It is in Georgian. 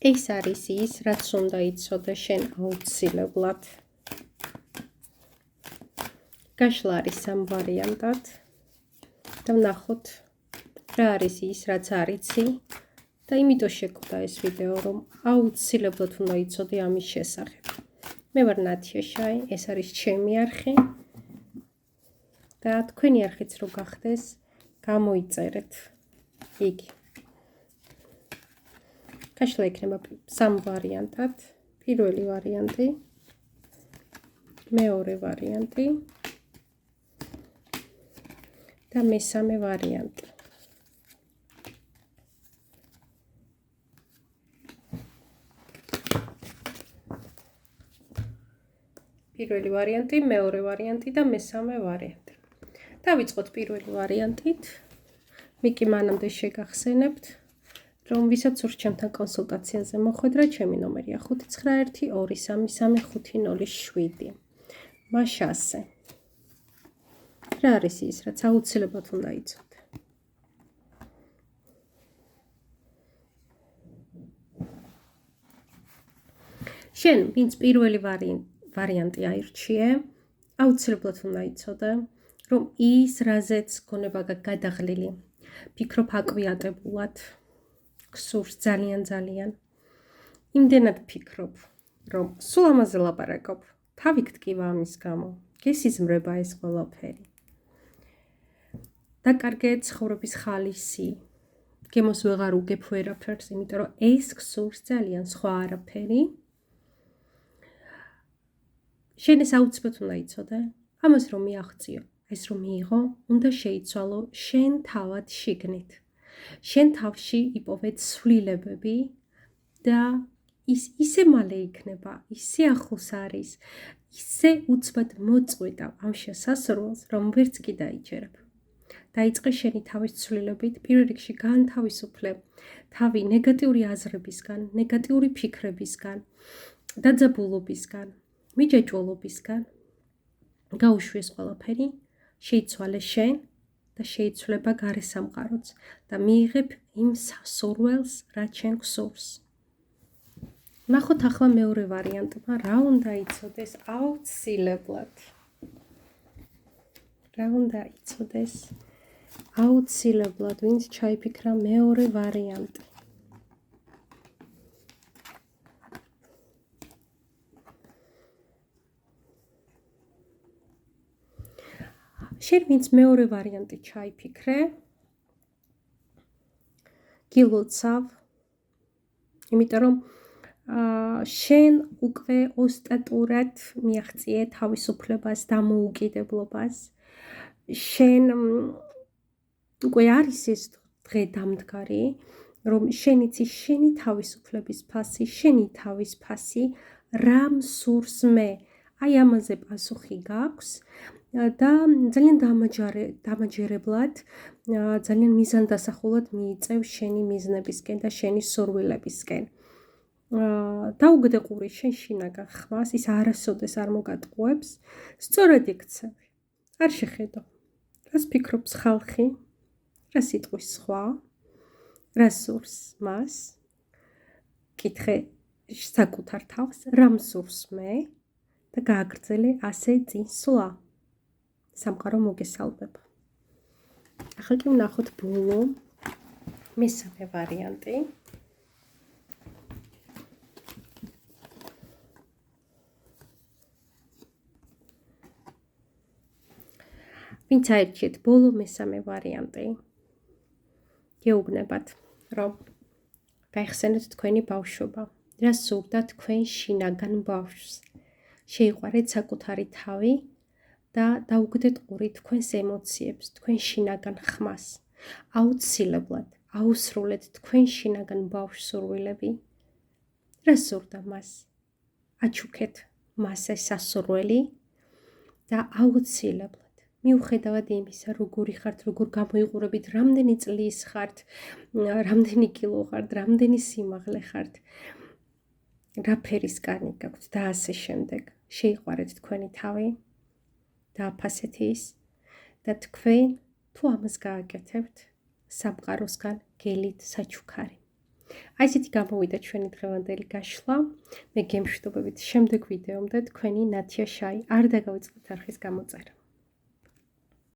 ეს არის ის, რაც უნდა იცოდე შენ აუცილებლად. გაშლა არის სამ ვარიანტად და ვნახოთ რა არის ის, რაც არ იცი და იმიტომ შეგვდა ეს ვიდეო, რომ აუცილებლად უნდა იცოდე ამის შესახებ. მე ვარ ნათია შაი, ეს არის ჩემი არხი და თქვენი არხიც რო გახდეს, გამოიწერეთ იგი. გაშლა იქნება სამ ვარიანტად. პირველი ვარიანტი, მეორე ვარიანტი და მესამე ვარიანტი. პირველი ვარიანტი, მეორე ვარიანტი და მესამე ვარიანტი. დავიწყოთ პირველი ვარიანტით. მიკი მანამდე შეგახსენებთ, რომ ვისაც სურთ ჩემთან კონსულტაციაზე მოხვედრა, ჩემი ნომერია 591233507. მაშასე. რა არის ის, რაც აუცილებლად უნდა იცოდე? შენ, ვინც პირველი ვარიანტი აირჩიე, აუცილებლად უნდა იცოდე, რომ ის, რაზეც გონება გადაღლილი, ფიქრობ აკვიატებულად, გსურს ძალიან, იმდენად ფიქრობ, რომ სულ ამაზე ლაპარაკობ, თავი გტკივა ამის გამო, გესიზმრება ეს ყველაფერი. დაკარგე ცხოვრების ხალისი, გემოს ვეღარ უგებ ვერაფერს, იმიტომ რომ ეს გსურს ძალიან, სხვა არაფერი. შენ ეს აუცილებლად უნდა იცოდე, ამას რომ მიაღწიო, ეს რომ მიიღო, უნდა შეიცვალო შენ თავად შიგნით. შენ თავში იპოვე ცვლილებები და ის ისე მალე იქნება, ისე ახლოს არის, ისე უცბად მოწყვეტა ამ შესასრულს, რომ ვერც კი დაიჯერებ. დაიწყე შენი თავის ცვლილებით, პირველ რიგში განთავისუფლე თავი ნეგატიური აზრებისგან, ნეგატიური ფიქრებისგან, დაძაბულობისგან, მიჯაჭვოლობისგან. გაუშვი ეს ყველაფერი, შეიცვალე შენ და შეიცვლება გარე სამყაროც და მიიღებ იმ სასურველს, რაც შენ გსურს. ნახოთ ახლა მეორე ვარიანტმა რა უნდა იცოდეს აუცილებლად. რა უნდა იცოდეს აუცილებლად, ვინც ჩაიფიქრა მეორე ვარიანტი. შენ ვინც მეორე ვარიანტი ჩაიფიქრე, გილოცავ, იმიტომ რომ შენ უკვე ოსტატურად მიაღწიე თავისუფლებას, დამოუკიდებლობას. შენ უკვე არის ეს დღე დამდგარი, რომ შენ იცი შენი თავისუფლების ფასი, შენი თავის ფასი, რამ სურს მე. აი ამაზე პასუხი გაქვს და ძალიან დამაჯერებლად, ძალიან მიზანდასახულად მიიწევ შენი მიზნებისკენ და შენი სურვილებისკენ. დაუგდე ყური შენ შინაგან ხმას, ის არასოდეს არ მოგატყუებს, სწორად იქცევი. არ შეხედო, რას ფიქრობს ხალხი, რა სიტყვის სხვა, რა სურს მას, კითხე საკუთარ თავს, რამ სურს მე და გააგრძელე ასე წინ სვლა. სამყარო მოგესალმება. ახლა კი ვნახოთ ბოლო მესამე ვარიანტი. ვინც აირჩიეთ ბოლო მესამე ვარიანტი, გეუბნებათ, რომ გაიხსენეთ თქვენი ბავშვობა, რა სურდა თქვენ შინაგან ბავშვს. შეიყვარეთ საკუთარი თავი და დაუგდეთ ყური თქვენს ემოციებს, თქვენ შინაგან ხმას. აუცილებლად აუსრულეთ თქვენ შინაგან ბავშვს სურვილები. რა სურდა მას? აჩუქეთ მას ეს სასურველი და აუცილებლად მიუხედავად იმისა, როგორი ხართ, როგორ გამოიყურებით, რამდენი წლის ხართ, რამდენი კილო ხართ, რამდენი სიმაღლე ხართ, რა ფერის კანი გაქვთ და ასე შემდეგ. შეიყვარეთ თქვენი თავი, დააფასეთ ის და თქვენ თუ ამას გააკეთებთ, სამყაროსგან გელით საჩუქარი. აი ესეთი გამოვიდა ჩვენი დღევანდელი გაშლა. მე გემშვიდობებით შემდეგ ვიდეომდე თქვენი ნათია შაი არ დაგავიწყდეთ არხის გამოწერა.